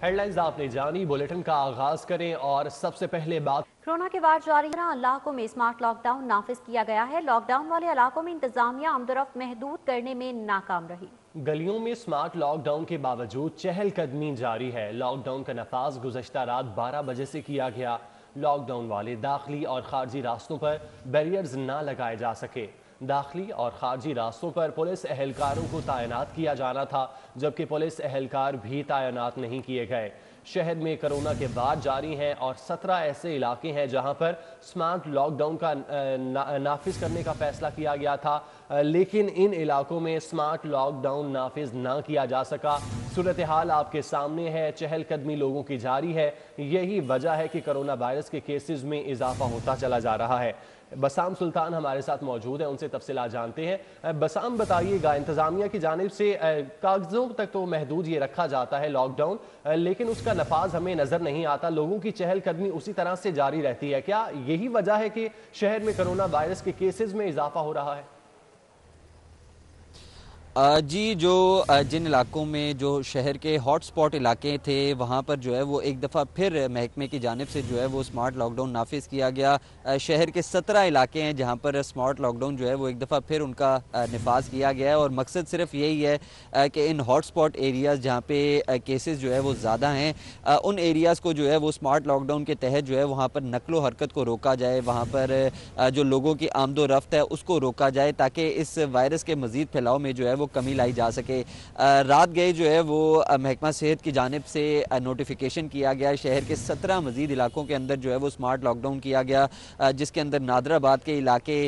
Headlines आपने जानी, bulletin का आगाज करें और सबसे पहले बात। कोरोना के बाद जारी इलाकों में स्मार्ट लॉकडाउन नाफिज किया गया है। लॉकडाउन वाले इलाकों में इंतजामिया आमदोरफ्त महदूद करने में नाकाम रही। गलियों में स्मार्ट लॉकडाउन के बावजूद चहलकदमी जारी है। लॉकडाउन का नफाज गुज़श्ता रात 12 बजे से किया गया। लॉकडाउन वाले दाखिली और खारजी रास्तों पर बैरियर्स ना लगाए जा सके। दाखिली और खारजी रास्तों पर पुलिस एहलकारों को तैनात किया जाना था, जबकि पुलिस एहलकार भी तैनात नहीं किए गए। शहर में कोरोना के बाद जारी हैं और 17 ऐसे इलाके हैं जहां पर स्मार्ट लॉकडाउन का नाफिज करने का फैसला किया गया था, लेकिन इन इलाकों में स्मार्ट लॉकडाउन नाफिज ना किया जा सका। सूरत हाल आपके सामने है, चहलकदमी लोगों की जारी है। यही वजह है कि कोरोना वायरस के केसेस में इजाफा होता चला जा रहा है। बसाम सुल्तान हमारे साथ मौजूद है, उनसे तफसीलात जानते हैं। बसाम, बताइएगा, इंतजामिया की जानिब से कागजों तक तो महदूद ये रखा जाता है लॉकडाउन, लेकिन उसका नफाज हमें नजर नहीं आता। लोगों की चहलकदमी उसी तरह से जारी रहती है। क्या यही वजह है कि शहर में कोरोना वायरस के केसेस में इजाफा हो रहा है? जी, जो जिन इलाकों में जो शहर के हॉट स्पॉट इलाके थे वहाँ पर जो है वो एक दफ़ा फिर महकमे की जानिब से जो है वो स्मार्ट लॉकडाउन नाफिज किया गया। शहर के 17 इलाके हैं जहाँ पर स्मार्ट लॉकडाउन जो है वो एक दफ़ा फिर उनका नफाज किया गया है, और मकसद सिर्फ यही है कि इन हॉट स्पॉट एरियाज़ जहाँ पे केसेस जो है वो ज़्यादा हैं उन एरियाज़ को जो है वो स्मार्ट लॉकडाउन के तहत जो है वहाँ पर नकलो हरकत को रोका जाए, वहाँ पर जो लोगों की आमदो रफ्त है उसको रोका जाए, ताकि इस वायरस के मज़ीद फैलाव में जो है वो कमी लाई जा सके। रात गए जो है वो महकमा सेहत की जानिब से नोटिफिकेशन किया गया। शहर के 17 मजीद इलाकों के अंदर जो है वो स्मार्ट लॉकडाउन किया गया, जिसके अंदर नादराबाद के इलाके,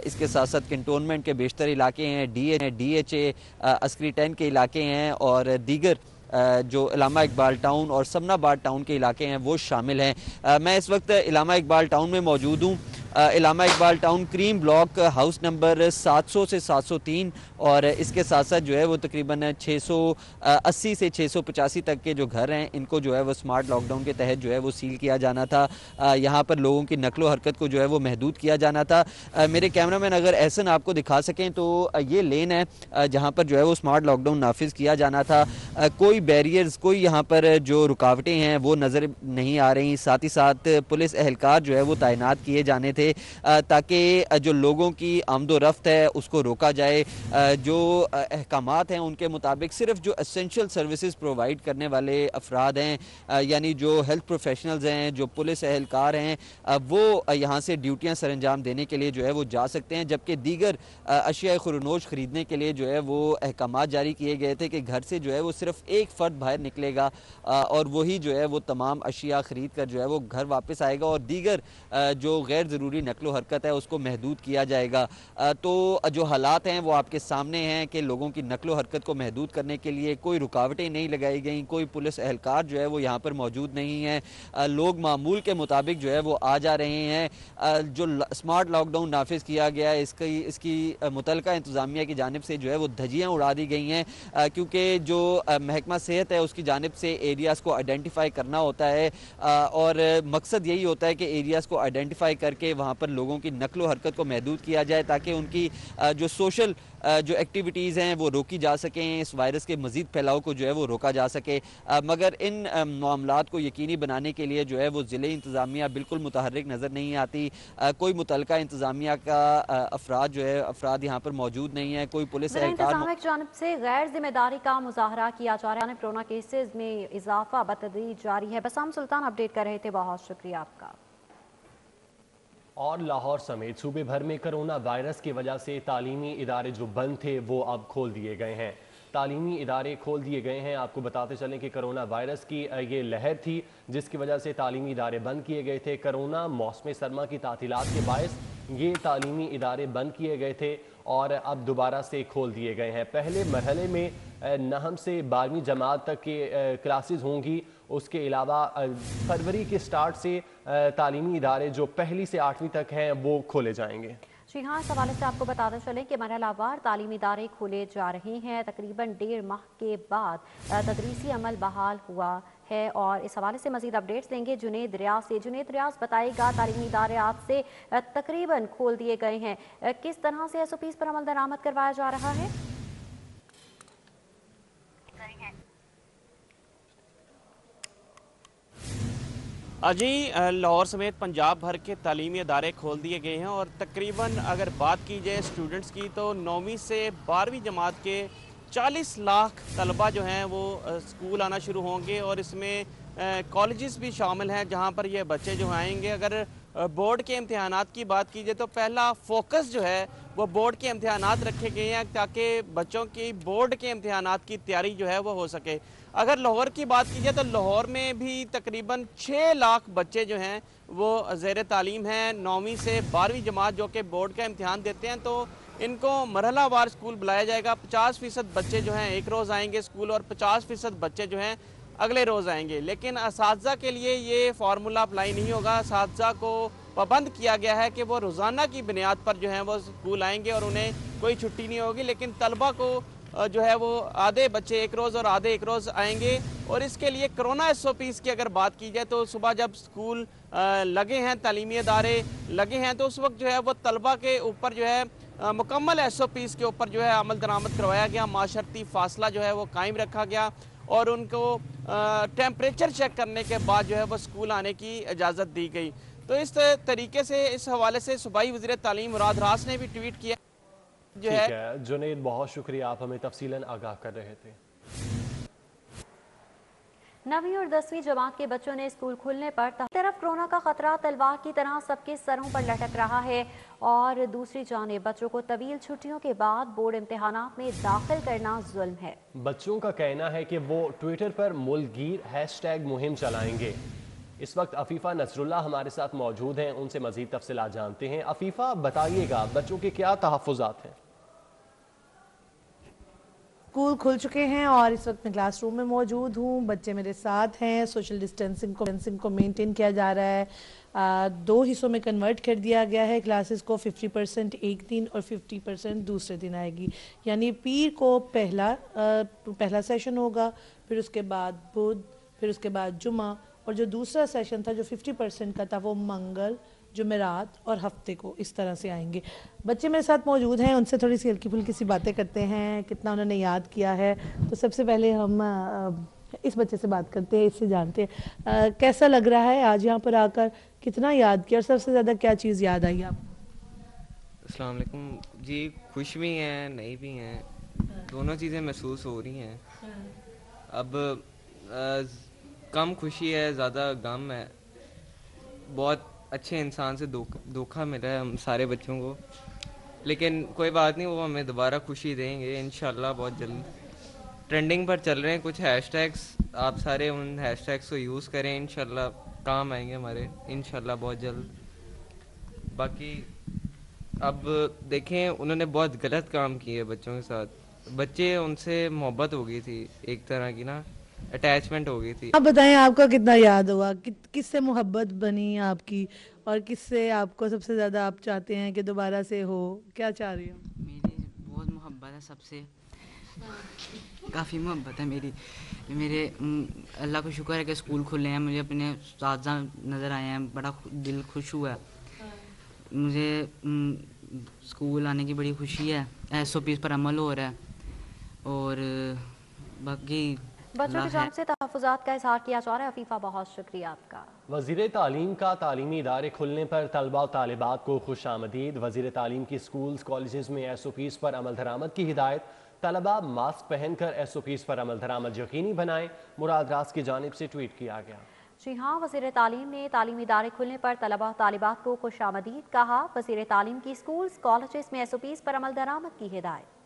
इसके साथ साथ कंटोनमेंट के बेशतर इलाके हैं, DHA अस्करी 10 के इलाके हैं, और दीगर जो इलामा इकबाल टाउन और समनाबाद टाउन के इलाके हैं वो शामिल हैं। मैं इस वक्त इलामा इकबाल टाउन में मौजूद हूँ। Allama Iqbal town Karim block house number 700 से 703, और इसके साथ साथ जो है वो तकरीबन 680 से 685 तक के जो घर हैं इनको जो है वो स्मार्ट लॉकडाउन के तहत जो है वो सील किया जाना था। यहाँ पर लोगों की नकलो हरकत को जो है वो महदूद किया जाना था। मेरे कैमरामैन अगर एहसन आपको दिखा सकें तो ये लेन है जहाँ पर जो है वो स्मार्ट लॉकडाउन नाफिज किया जाना था। कोई बैरियर्स, कोई यहाँ पर जो रुकावटें हैं वो नज़र नहीं आ रही। साथ ही साथ पुलिस एहलकार जो है वो तैनात किए जाने थे ताकि जो लोगों की आमदो रफ्त है उसको रोका जाए। जो अहकामात हैं उनके मुताबिक सिर्फ जो एसेंशियल सर्विसेज प्रोवाइड करने वाले अफराद हैं, यानी जो हेल्थ प्रोफेशनल्स हैं, जो पुलिस एहलकार हैं, वो यहाँ से ड्यूटियाँ सर अंजाम देने के लिए जो है वो जा सकते हैं, जबकि दीगर अशिया खुरनोश ख़रीदने के लिए जो है वो अहकामात जारी किए गए थे कि घर से जो है वो सिर्फ एक फ़र्द बाहर निकलेगा और वही जो है वो तमाम अशिया ख़रीद कर जो है वो घर वापस आएगा, और दीगर जो गैर ज़रूरी नकलो हरकत है उसको महदूद किया जाएगा। तो जो हालात हैं वो आपके सामने हैं कि लोगों की नकलो हरकत को महदूद करने के लिए कोई रुकावटें नहीं लगाई गई, कोई पुलिस एहलकार जो है वो यहाँ पर मौजूद नहीं है। लोग मामूल के मुताबिक जो है वो आ जा रहे हैं। जो स्मार्ट लॉकडाउन नाफिज किया गया है इसकी मुतलका इंतज़ामिया की जानिब से जो है वो धज्जियाँ उड़ा दी गई हैं, क्योंकि जो महकमा सेहत है उसकी जानिब से एरियाज़ को आइडेंटिफाई करना होता है, और मकसद यही होता है कि एरियाज़ को आइडेंटिफाई करके वहाँ पर लोगों की नकलो हरकत को महदूद किया जाए, ताकि उनकी जो सोशल जो एक्टिविटीज़ हैं वो रोकी जा सकें, इस वायरस के मज़ीद फैलाव को जो है वो रोका जा सके। मगर इन मामलात को यकीनी बनाने के लिए जो है वो ज़िले इंतज़ामिया बिल्कुल मुतहर्रिक नज़र नहीं आती। कोई मुतलका इंतज़ामिया का अफराद यहाँ पर मौजूद नहीं है, कोई पुलिस इंतज़ामिया की जानिब से गैर जिम्मेदारी का मुजाहरा किया जा रहा है। कोरोना केसेज में इजाफा बतदरीज जारी है। बसाम सुल्तान अपडेट कर रहे थे, बहुत शुक्रिया आपका। और लाहौर समेत सूबे भर में कोरोना वायरस की वजह से तालीमी इदारे जो बंद थे वो अब खोल दिए गए हैं। तालीमी इदारे खोल दिए गए हैं। आपको बताते चलें कि कोरोना वायरस की ये लहर थी जिसकी वजह से तालीमी इदारे बंद किए गए थे। कोरोना मौसम सरमा की तातीलात के बायस ये तालीमी इदारे बंद किए गए थे और अब दोबारा से खोल दिए गए हैं। पहले मरहले में नहम से 12वीं जमात तक के क्लासेस होंगी। उसके अलावा फरवरी के स्टार्ट से तालीमी इदारे जो 1ली से 8वीं तक हैं वो खोले जाएंगे। जी हाँ, इस हवाले से आपको बताते चलें कि मरहलावार तालीमी इदारे खोले जा रहे हैं। तकरीबन 1.5 माह के बाद तदरीसी अमल बहाल हुआ है, और इस हवाले से मजीद अपडेट्स देंगे जुनेद रियाज से। जुनेद रियाज, बताएगा तालीमी इदारे आज से तकरीबन खोल दिए गए हैं, किस तरह से SOPs पर अमल दरामद करवाया जा रहा है? جی لاہور سمیت پنجاب بھر کے تعلیمی ادارے کھول دیے گئے ہیں اور تقریباً اگر بات کی جائے اسٹوڈنٹس کی تو 9ویں سے 12ویں جماعت کے 40 لاکھ طلبہ جو ہیں وہ اسکول آنا شروع ہوں گے اور اس میں کالجز بھی شامل ہیں جہاں پر یہ بچے جو آئیں گے۔ اگر بورڈ کے امتحانات کی بات کی جائے تو پہلا فوکس جو ہے وہ بورڈ کے امتحانات رکھے گئے ہیں تاکہ بچوں کی بورڈ کے امتحانات کی تیاری جو ہے وہ ہو سکے۔ اگر لاہور کی بات کی جائے تو لاہور میں بھی تقریباً 6 لاکھ بچے جو ہیں وہ زیر تعلیم ہیں 9ویں سے 12ویں جماعت جو کہ بورڈ کا امتحان دیتے ہیں، تو ان کو مرحلہ وار اسکول بلایا جائے گا۔ 50% بچے جو ہیں ایک روز آئیں گے اسکول اور 50% بچے جو ہیں اگلے روز آئیں گے، لیکن اساتذہ کے لیے یہ فارمولا اپلائی نہیں ہوگا۔ اساتذہ کو پابند کیا گیا ہے کہ وہ روزانہ کی بنیاد پر جو ہیں وہ اسکول آئیں گے اور انہیں کوئی چھٹی نہیں ہوگی، لیکن طلبہ کو جو ہے وہ آدھے بچے ایک روز اور آدھے ایک روز آئیں گے۔ اور اس کے لیے کرونا SOPs کی اگر بات کی جائے تو صبح جب اسکول لگے ہیں، تعلیمی ادارے لگے ہیں، تو اس وقت جو ہے وہ طلبہ کے اوپر جو ہے مکمل SOPs کے اوپر جو ہے عمل درآمد کروایا گیا، معاشرتی فاصلہ جو ہے وہ قائم رکھا گیا اور ان کو ٹیمپریچر چیک کرنے کے بعد جو ہے وہ اسکول آنے کی اجازت دی گئی۔ تو اس طریقے سے اس حوالے سے صوبائی وزیر تعلیم مراد راس نے بھی ٹویٹ کیا جو ٹھیک ہے جنید، بہت شکریہ، آپ ہمیں تفصیلاً آگاہ کر رہے تھے۔ 9ویں اور 10ویں جماعت کے بچوں نے اسکول کھلنے پر طرف کورونا کا خطرہ تلوار کی طرح سب کے سروں پر لٹک رہا ہے اور دوسری جانب بچوں کو طویل چھٹیوں کے بعد بورڈ امتحانات میں داخل کرنا ظلم ہے۔ بچوں کا کہنا ہے کہ وہ ٹویٹر پر ملک گیر # مہم چلائیں گے۔ اس وقت عفیفہ نصر اللہ ہمارے ساتھ موجود ہیں، ان سے مزید تفصیلات جانتے ہیں۔ عفیفہ بتائیے گا بچوں کے کیا تحفظات ہیں؟ اسکول کھل چکے ہیں اور اس وقت میں کلاس روم میں موجود ہوں، بچے میرے ساتھ ہیں، سوشل ڈسٹینسنگ کو مینٹین کیا جا رہا ہے، 2 حصوں میں کنورٹ کر دیا گیا ہے کلاسز کو، 50% ایک دن اور 50% دوسرے دن آئے گی، یعنی پیر کو پہلا سیشن ہوگا، پھر اس کے بعد بدھ، پھر اس کے بعد جمعہ، اور جو دوسرا سیشن تھا جو 50% کا تھا وہ منگل، جمعرات اور ہفتے کو اس طرح سے آئیں گے۔ بچے میرے ساتھ موجود ہیں، ان سے تھوڑی سی ہلکی پھلکی سی باتیں کرتے ہیں، کتنا انہوں نے یاد کیا ہے۔ تو سب سے پہلے ہم اس بچے سے بات کرتے ہیں، اس سے جانتے ہیں کیسا لگ رہا ہے آج یہاں پر آ کر، کتنا یاد کیا اور سب سے زیادہ کیا چیز یاد آئی آپ کو؟ السلام علیکم جی، خوش بھی ہیں نئی بھی ہیں، دونوں چیزیں محسوس ہو رہی ہیں۔ اب کم خوشی ہے، زیادہ غم ہے، بہت اچھے انسان سے دھوکہ ملا ہے ہم سارے بچوں کو، لیکن کوئی بات نہیں، وہ ہمیں دوبارہ خوشی دیں گے انشاءاللہ بہت جلد۔ ٹرینڈنگ پر چل رہے ہیں کچھ #، آپ سارے ان #کو یوز کریں، انشاءاللہ کام آئیں گے ہمارے انشاءاللہ بہت جلد۔ باقی اب دیکھیں انہوں نے بہت غلط کام کیے بچوں کے ساتھ، بچے ان سے محبت ہو گئی تھی، ایک طرح کی نا اٹیچمنٹ ہو گئی تھی۔ آپ بتائیں آپ کا کتنا یاد ہوا، کس سے محبت بنی آپ کی، اور کس سے آپ کو سب سے زیادہ آپ چاہتے ہیں کہ دوبارہ سے ہو، کیا چاہ رہی ہوں؟ میری بہت محبت ہے سب سے، کافی محبت ہے میرے اللہ کو شکر ہے کہ اسکول کھلے ہیں، مجھے اپنے اساتذہ نظر آئے ہیں، بڑا دل خوش ہوا ہے، مجھے اسکول آنے کی بڑی خوشی ہے، SOPs پر عمل ہو رہا ہے، اور باقی بچوں کی جانب سے تحفظات کا اظہار کیا جا رہا ہے۔ عفیفہ بہت شکریہ آپ کا۔ وزیر تعلیم کا تعلیمی ادارے کھلنے پر طلبہ و طالبات کو خوش آمدید۔ وزیر تعلیم کی اسکولز کالجز میں SOPs پر عمل درآمد کی ہدایت، طلبہ ماسک پہن کر SOPs پر عمل درآمد یقینی بنائیں، مراد راس کی جانب سے ٹویٹ کیا گیا۔ جی ہاں، وزیر تعلیم نے تعلیمی ادارے کھلنے پر طلبہ و طالبات کو خوش آمدید کہا۔ وزیر تعلیم کی اسکولز کالجز میں SOPs پر عمل درآمد کی ہدایت۔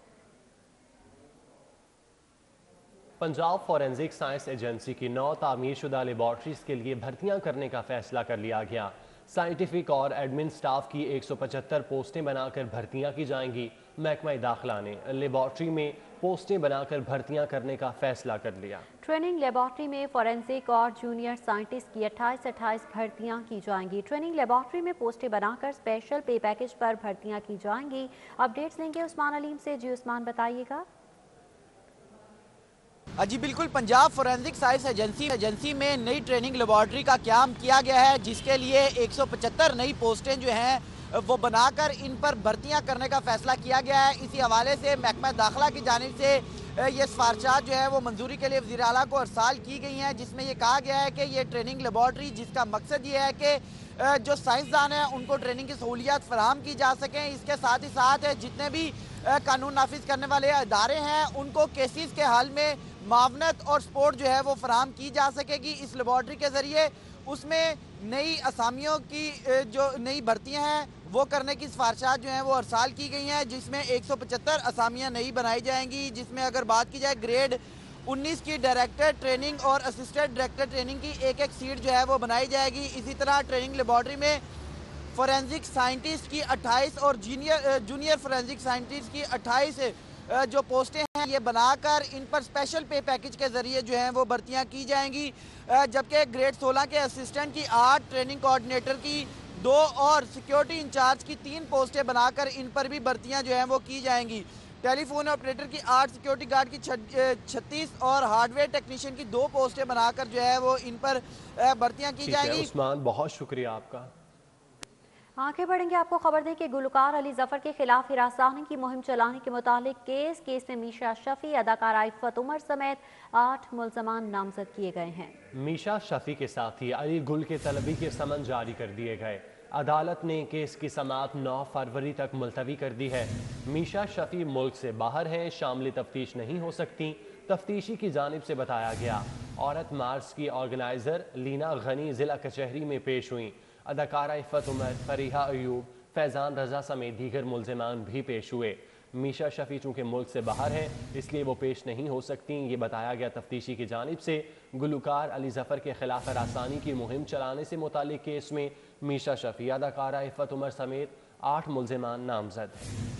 پنجاب فورینزک سائنس ایجنسی کی 9 تعمیر شدہ لیبارٹریز کے لیے بھرتیاں کرنے کا فیصلہ کر لیا گیا۔ سائنٹیفک اور ایڈمن سٹاف کی 175 پوسٹیں بنا کر بھرتیاں کی جائیں گی۔ محکمہ داخلہ نے لیبارٹری میں پوسٹیں بنا کر بھرتیاں کرنے کا فیصلہ کر لیا۔ ٹریننگ لیبارٹری میں فورینزک اور جونیئر سائنٹسٹ کی 28 بھرتیاں کی جائیں گی۔ ٹریننگ لیبارٹری میں پوسٹیں بنا کر اسپیشل پے پیکج پر بھرتیاں کی جائیں گی۔ اپڈیٹس لیں گے عثمان علیم سے۔ جی عثمان، بتائیے گا۔ جی بالکل، پنجاب فورینزک سائنس ایجنسی میں نئی ٹریننگ لیبارٹری کا قیام کیا گیا ہے، جس کے لیے 175 نئی پوسٹیں جو ہیں وہ بنا کر ان پر بھرتیاں کرنے کا فیصلہ کیا گیا ہے۔ اسی حوالے سے محکمہ داخلہ کی جانب سے یہ سفارشات جو ہے وہ منظوری کے لیے وزیر اعلیٰ کو ارسال کی گئی ہیں، جس میں یہ کہا گیا ہے کہ یہ ٹریننگ لیبارٹری جس کا مقصد یہ ہے کہ جو سائنسدان ہیں ان کو ٹریننگ کی سہولیات فراہم کی جا سکیں، اس کے ساتھ ہی ساتھ جتنے بھی قانون نافذ کرنے والے ادارے ہیں ان کو کیسز کے حل میں معاونت اور سپورٹ جو ہے وہ فراہم کی جا سکے گی اس لیبارٹری کے ذریعے۔ اس میں نئی اسامیوں کی جو نئی بھرتیاں ہیں وہ کرنے کی سفارشات جو ہیں وہ ارسال کی گئی ہیں، جس میں 175 اسامیاں نئی بنائی جائیں گی، جس میں اگر بات کی جائے گریڈ 19 کی ڈائریکٹر ٹریننگ اور اسسٹنٹ ڈائریکٹر ٹریننگ کی ایک سیٹ جو ہے وہ بنائی جائے گی۔ اسی طرح ٹریننگ لیبارٹری میں فورینزک سائنٹسٹ کی 28 اور جونیئر فورینزک سائنٹسٹ کی 28 جو پوسٹیں ہیں یہ بنا کر ان پر اسپیشل پے پیکج کے ذریعے جو ہیں وہ بھرتیاں کی جائیں گی، جبکہ گریڈ 16 کے اسسٹنٹ کی 8، ٹریننگ کوآرڈینیٹر کی 2 اور سیکیورٹی انچارج کی 3 پوسٹیں بنا کر ان پر بھی بھرتیاں جو ہیں وہ کی جائیں گی۔ ٹیلی فون آپریٹر کی 8، سیکیورٹی گارڈ کی 36 اور ہارڈ ویئر ٹیکنیشین کی 2 پوسٹیں بنا کر جو ہے وہ ان پر بھرتیاں کی جائیں گی۔ عثمان بہت شکریہ آپ کا۔ آگے بڑھیں گے، آپ کو خبر دیں کہ گلوکار علی ظفر کے خلاف ہراسانی کی مہم چلانے کے متعلق کیس میں میشا شفیع، اداکارہ عفت عمر سمیت 8 ملزمان نامزد کیے گئے ہیں۔ میشا شفیع کے ساتھ ہی علی گل کے طلبی کے سمن جاری کر دیے گئے۔ عدالت نے کیس کی سماعت 9 فروری تک ملتوی کر دی ہے۔ میشا شفیع ملک سے باہر ہیں، شامل تفتیش نہیں ہو سکتی۔ تفتیشی کی جانب سے بتایا گیا۔ عورت مارچ کی آرگنائزر لینا غنی ضلع کچہری میں پیش ہوئیں۔ اداکارہ عفت عمر، فریحہ ایوب، فیضان رضا سمیت دیگر ملزمان بھی پیش ہوئے۔ میشا شفیع چونکہ ملک سے باہر ہیں اس لیے وہ پیش نہیں ہو سکتی، یہ بتایا گیا تفتیشی کی جانب سے۔ گلوکار علی ظفر کے خلاف ہراسانی کی مہم چلانے سے متعلق کیس میں میشا شفیع، اداکارہ عفت عمر سمیت 8 ملزمان نامزد ہیں۔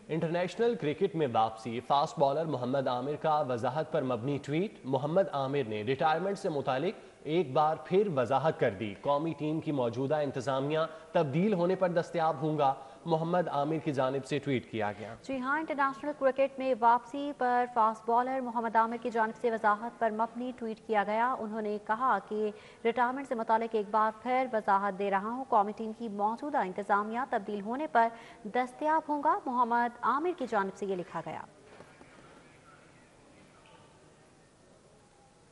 انٹرنیشنل کرکٹ میں واپسی، فاسٹ بالر محمد عامر کا وضاحت پر مبنی ٹویٹ۔ محمد عامر نے ریٹائرمنٹ سے متعلق ایک بار پھر وضاحت کر دی، قومی ٹیم کی موجودہ انتظامیہ تبدیل ہونے پر دستیاب ہوں گا، محمد عامر کی جانب سے ٹویٹ کیا گیا۔ جی ہاں، انٹرنیشنل کرکٹ میں واپسی پر فاسٹ بالر محمد عامر کی جانب سے وضاحت پر مبنی ٹویٹ کیا گیا۔ انہوں نے کہا کہ ریٹائرمنٹ سے متعلق ایک بار پھر وضاحت دے رہا ہوں، قومی ٹیم کی موجودہ انتظامیہ تبدیل ہونے پر دستیاب ہوں گا، محمد عامر کی جانب سے یہ لکھا گیا۔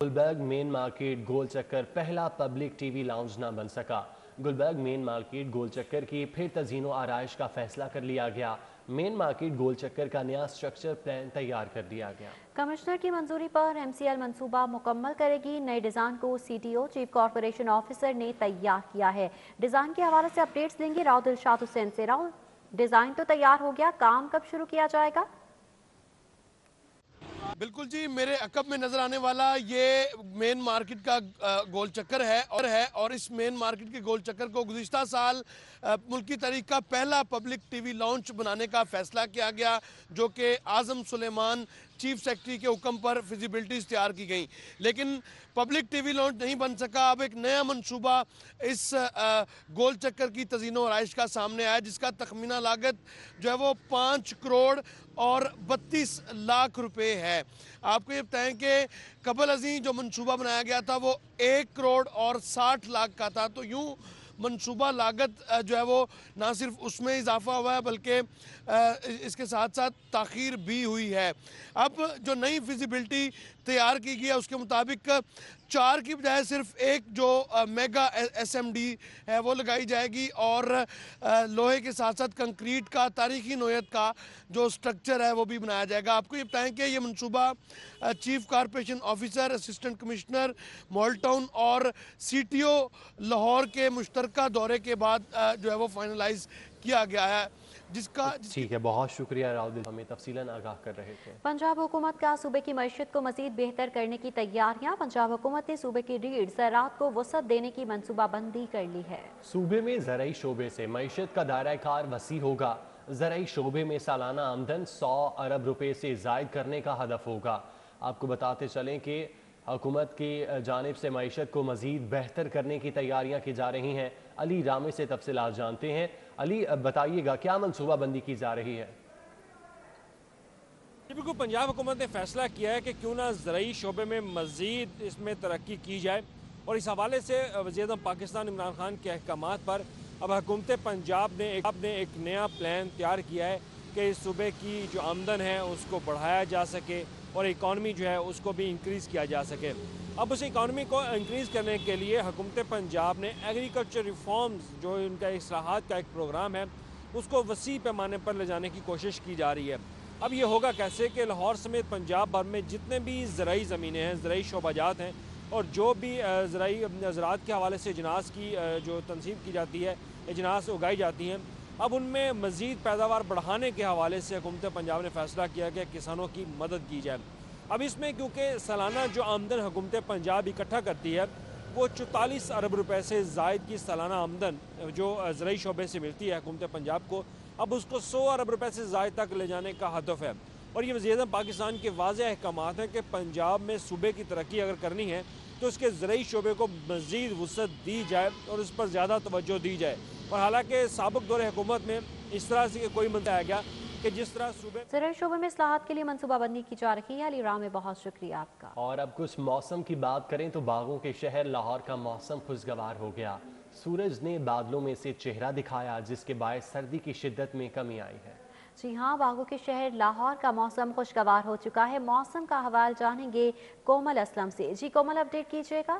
گلبرگ مین مارکیٹ گول چکر پہلا پبلک ٹی وی لاؤنج نہ بن سکا۔ گلبرگ مین مارکیٹ گول چکر کی پھر تزئین و آرائش کا فیصلہ کر لیا گیا۔ مین مارکیٹ گول چکر کا نیا سٹرکچر پلان تیار کر دیا گیا۔ کمشنر کی منظوری پر MCL منصوبہ مکمل کرے گی۔ نئے ڈیزائن کو CTO چیف کارپوریشن آفیسر نے تیار کیا ہے۔ ڈیزائن کے حوالے سے اپڈیٹس لیں گے راؤ دلشاد حسین سے۔ راؤ، ڈیزائن تو تیار ہو گیا، کام کب شروع کیا جائے گا؟ بالکل جی، میرے عقب میں نظر آنے والا یہ مین مارکیٹ کا گول چکر ہے اور اس مین مارکیٹ کے گول چکر کو گزشتہ سال ملکی تاریخ کا پہلا پبلک ٹی وی لانچ بنانے کا فیصلہ کیا گیا، جو کہ اعظم سلیمان چیف سیکرٹری کے حکم پر فیزیبلٹیز تیار کی گئیں، لیکن پبلک ٹی وی لانچ نہیں بن سکا۔ اب ایک نیا منصوبہ اس گول چکر کی تزئین و آرائش کا سامنے آیا، جس کا تخمینہ لاگت جو ہے وہ 5 کروڑ اور 32 لاکھ روپے ہے۔ آپ کو یہ بتائیں کہ قبل ازیں جو منصوبہ بنایا گیا تھا وہ 1 کروڑ اور 60 لاکھ کا تھا، تو یوں منصوبہ لاگت جو ہے وہ نہ صرف اس میں اضافہ ہوا ہے بلکہ اس کے ساتھ ساتھ تاخیر بھی ہوئی ہے۔ اب جو نئی فیزیبلٹی تیار کی گئی ہے اس کے مطابق 4 کی بجائے صرف ایک جو میگا SMD ہے وہ لگائی جائے گی، اور لوہے کے ساتھ ساتھ کنکریٹ کا تاریخی نوعیت کا جو سٹرکچر ہے وہ بھی بنایا جائے گا۔ آپ کو یہ بتائیں کہ یہ منصوبہ chief corporation officer, assistant commissioner مال ٹاؤن اور CTO لاہور کے مشترکہ دورے کے بعد جو ہے وہ فائنلائز کیا گیا ہے، جس کا ٹھیک ہے، بہت شکریہ راؤدل، ہمیں تفصیلاً آگاہ کر رہے تھے۔ پنجاب حکومت کا صوبے کی معیشت کو مزید بہتر کرنے کی تیاریاں۔ پنجاب حکومت نے صوبے کی ریڑھ زراعت کو وسعت دینے کی منصوبہ بندی کر لی ہے۔ صوبے میں زرعی شعبے سے معیشت کا دائرہ کار وسیع ہوگا۔ زرعی شعبے میں سالانہ آمدن 100 ارب روپے سے زائد کرنے کا ہدف ہوگا۔ آپ کو بتاتے چلیں کہ حکومت کی جانب سے معیشت کو مزید بہتر کرنے کی تیاریاں کی جا رہی ہیں۔ علی رامے سے تفصیلات جانتے ہیں۔ علی، بتائیے گا کیا منصوبہ بندی کی جا رہی ہے؟ بالکل، پنجاب حکومت نے فیصلہ کیا ہے کہ کیوں نہ زرعی شعبے میں مزید اس میں ترقی کی جائے، اور اس حوالے سے وزیر اعظم پاکستان عمران خان کے احکامات پر اب حکومت پنجاب نے ایک نیا پلان تیار کیا ہے کہ कि सूबे की जो आमदन है उसको बढ़ाया जा सके और इकॉनमी जो है उसको भी इंक्रीज़ किया जा सके। अब उस इकॉनमी को इंक्रीज़ करने के लिए हुकूमत पंजाब ने एग्रीकल्चर रिफॉर्म्स जो इनका इस्लाहात का एक प्रोग्राम है उसको वसी पैमाने पर ले जाने की कोशिश की जा रही है। अब ये होगा कैसे कि लाहौर समेत पंजाब भर में जितने भी ज़राई ज़मीनें हैं, ज़राई शोबाजात हैं और जो भी ज़राई ज़राअत के हवाले से अजनास की जो तनसीब की जाती है, अजनास उगाई जाती हैं, अब उनमें मज़ीद पैदावार बढ़ाने के हवाले से हुकूमत पंजाब ने फ़ैसला किया कि किसानों की मदद की जाए। अब इसमें क्योंकि सालाना जो आमदन हुकूमत पंजाब इकट्ठा करती है वो 44 अरब रुपए से ज़ायद की सालाना आमदन जो ज़राई शोबे से मिलती है हुकूमत पंजाब को, अब उसको 100 अरब रुपए से ज़ायद तक ले जाने का हदफ है। और ये वज़ीर-ए-आज़म पाकिस्तान के वाज़ेह अहकामात हैं कि पंजाब में सूबे की तरक्की अगर करनी है तो उसके ज़राई शोबे को मज़ीद वुसअत दी जाए और उस पर ज़्यादा तवज्जो दी जाए। और हालांकि साबिक़ दौर हुकूमत में इस तरह से कोई मुद्दा आ गया कि जिस तरह सूबे ज़राई शोबे में इस्लाहात के लिए मनसूबाबंदी की जा रही है। अली राम में बहुत शुक्रिया आपका। और अब कुछ मौसम की बात करें तो बागों के शहर लाहौर का मौसम खुशगवार हो गया। सूरज ने बादलों में से चेहरा दिखाया जिसके बायस सर्दी की शिद्दत में कमी आई है। जी हाँ, बागों के शहर लाहौर का मौसम खुशगवार हो चुका है। मौसम का हवाल जानेंगे कोमल असलम से। जी कोमल, अपडेट कीजिएगा।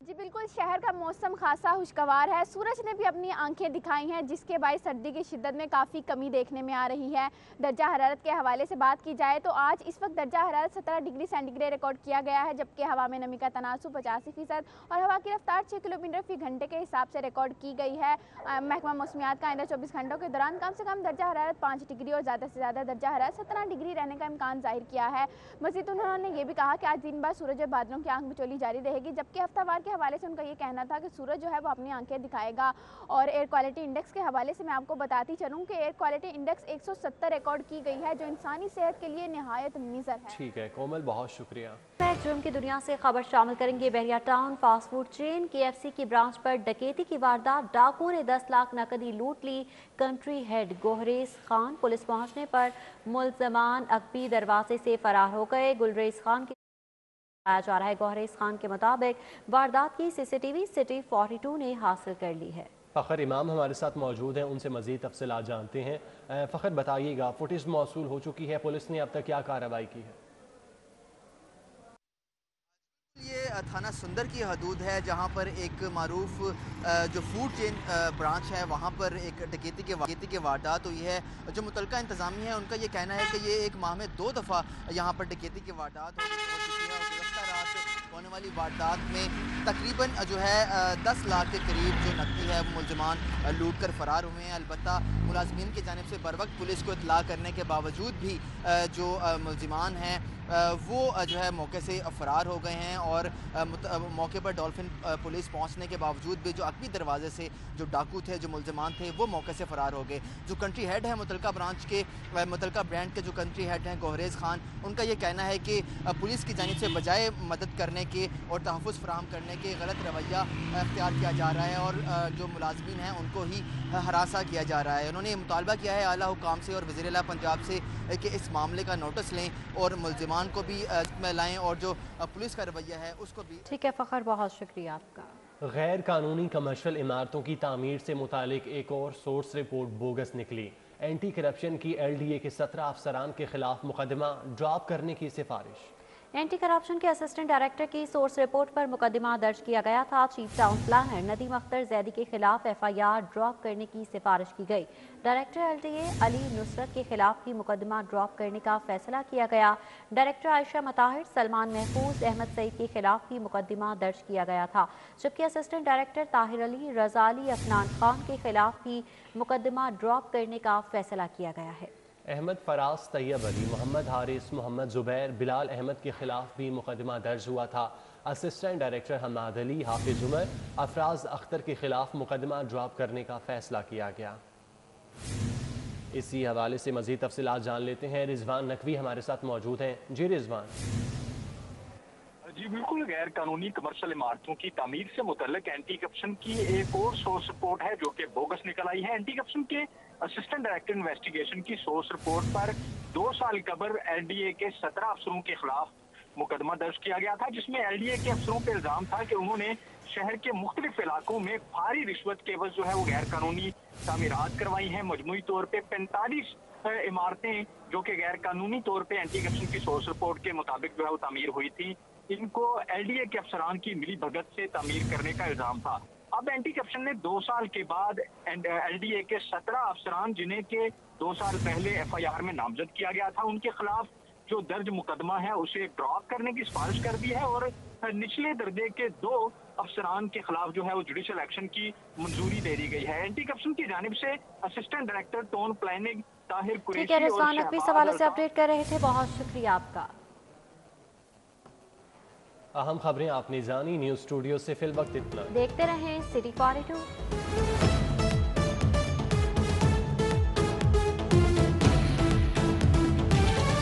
जी बिल्कुल, शहर का मौसम खासा खुशगवार है। सूरज ने भी अपनी आंखें दिखाई हैं जिसके बायस सर्दी की शिद्दत में काफ़ी कमी देखने में आ रही है। दर्जा हरारत के हवाले से बात की जाए तो आज इस वक्त दर्जा हरारत 17 डिग्री सेंटीग्रेड रिकॉर्ड किया गया है, जबकि हवा में नमी का तनासुब 85% और हवा की रफ्तार 6 किलोमीटर फी घंटे के हिसाब से रिकॉर्ड की गई है। महकमा मौसमियात का आइंदा 24 घंटों के दौरान कम से कम दर्जा हरारत 5 डिग्री और ज़्यादा से ज़्यादा दर्जा हरारत 17 डिग्री रहने का इम्कान जाहिर किया है। मज़ीद उन्होंने ये भी कहा कि आज दिन भर सूरज और बादलों की आंख बिचौली जारी रहेगी, जबकि हफ्तावार के हवाले से उनका ये कहना था कि सूरज जो है वो अपनी आंखें दिखाएगा। और एयर क्वालिटी इंडेक्स के हवाले से मैं आपको बताती चलूं कि एयर क्वालिटी इंडेक्स 170 रिकॉर्ड की गई है, जो इंसानी सेहत के लिए निहायत मुज़र है। ठीक है कोमल, बहुत शुक्रिया। जुर्म की दुनिया से खबर शामिल करेंगे। Bahria town fast food chain KFC की ब्रांच पर डकैती की वारदात, डाकुओं ने 10 लाख नकदी लूट ली। कंट्री हेड गोहरेज खान पुलिस पहुंचने पर मुल्ज़मान अकबी दरवाजे से फरार हो गए। गुलरेज खान की जा रहा है। गोहरेज खान के मुताबिक वारदात की CCTV सिटी 42 ने हासिल कर ली है। फ़खर इमाम हमारे साथ मौजूद हैं, उनसे मज़ीद तफसीलात जानते हैं। फ़खर बताइएगा, फुटेज मौसूल हो चुकी है, पुलिस ने अब तक क्या कार्रवाई की है? ये थाना सुंदर की हदूद है जहाँ पर एक मारूफ जो फूड चेन ब्रांच है वहाँ पर एक डकैती के वारदात हुई है। जो मुतलका इंतज़ामी है उनका ये कहना है कि ये एक माह में 2 दफ़ा यहाँ पर डकैती की वारदात हो चुकी है। गुज़श्ता रात होने वाली वारदात में तकरीबन जो है 10 लाख के करीब जो नकदी है वो मुलजमान लूट कर फ़रार हुए हैं। अलबत्ता मुलाजमीन की जानिब से बर वक्त पुलिस को इत्तला करने के बावजूद भी जो मुलजमान हैं वो जो है मौके से फ़रार हो गए हैं। और मौके पर डॉल्फिन पुलिस पहुंचने के बावजूद भी जो अकबी दरवाजे से जो डाकू थे, जो मुलजमान थे, वो मौके से फ़रार हो गए। जो कंट्री हेड है मुतलका ब्रांच के, मुतलका ब्रांड के जो कंट्री हेड हैं गोहरेज खान, उनका ये कहना है कि पुलिस की जानिब से बजाय मदद करने के और तहफ़्फ़ुज़ फ़राहम करने के गलत रवैया अख्तियार किया जा रहा है और जो मुलाजमीन हैं उनको ही हरासा किया जा रहा है। उन्होंने मुतालबा किया है आला हुकाम से और वज़ीर आला पंजाब से कि इस मामले का नोटिस लें और मुलजमान को भी में लाएँ और जो पुलिस का रवैया है उसको भी। ठीक है फ़खर, बहुत शुक्रिया आपका। गैर कानूनी कमर्शियल इमारतों की तामीर से मुतालिक एक और सोर्स रिपोर्ट बोगस निकली। एंटी करप्शन की LDA के 17 अफसरान के खिलाफ मुकदमा ड्रॉप करने की सिफारिश। एंटी करप्शन के असिस्टेंट डायरेक्टर की सोर्स रिपोर्ट पर मुकदमा दर्ज किया गया था। Chief town planner Nadeem Akhtar Zaidi के खिलाफ FIR ड्रॉप करने की सिफारिश की गई। डायरेक्टर LDA अली नुसरत के खिलाफ भी मुकदमा ड्रॉप करने का फैसला किया गया। डायरेक्टर आयशा मताहिर, सलमान महफूज, अहमद सईद के खिलाफ भी मुकदमा दर्ज किया गया था, जबकि असिस्टेंट डायरेक्टर ताहिर अली, रजा अली, अफनान खान के खिलाफ भी मुकदमा ड्रॉप करने का फैसला किया गया है। अहमद फराज, तैयब अली, मोहम्मद हारिस, मोहम्मद जुबैर, बिलाल अहमद के खिलाफ भी मुकदमा दर्ज हुआ था। असिस्टेंट डायरेक्टर हमाद अली, हाफिज उमर, अफराज अख्तर के खिलाफ मुकदमा ड्रॉप करने का फैसला किया गया। इसी हवाले से मज़ीद तफसीलात जान लेते हैं। रिजवान नकवी हमारे साथ मौजूद हैं। जी रिजवान। जी बिल्कुल, गैर कानूनी कमर्शियल इमारतों की तामीर से मुतल्लिक एंटी करप्शन की एक और सोर्स रिपोर्ट है जो कि बोगस निकल आई है। एंटी करप्शन के असिस्टेंट डायरेक्टर इन्वेस्टिगेशन की सोर्स रिपोर्ट पर 2 साल कबल LDA के 17 अफसरों के खिलाफ मुकदमा दर्ज किया गया था, जिसमें LDA के अफसरों पर इल्जाम था कि उन्होंने शहर के मुख्तलिफ इलाकों में भारी रिश्वत के एवज जो है वो गैर कानूनी तामीरात करवाई हैं। मजमूई तौर पे 45 इमारतें जो कि गैर कानूनी तौर पे एंटी करप्शन की सोर्स रिपोर्ट के मुताबिक जो है वो तामीर हुई थी। इनको LDA के अफसरान की मिली भगत से तामीर करने का इल्जाम था। अब एंटी करप्शन ने 2 साल के बाद LDA के 17 अफसरान जिन्हें के 2 साल पहले FIR में नामजद किया गया था, उनके खिलाफ जो दर्ज मुकदमा है उसे ड्रॉप करने की सिफारिश कर दी है और निचले दर्जे के 2 अफसरान के खिलाफ जो है वो जुडिशल एक्शन की मंजूरी दे दी गई है। एंटी करप्शन की जानिब से assistant director town planning Tahir Qureshi ठीक है रिजवान नकवी इस हवाले से अपडेट कर रहे थे, बहुत शुक्रिया आपका। अहम खबरें आपने जानी, न्यूज़ स्टूडियो से फिल वक्त इतना। देखते रहें सिटी 42।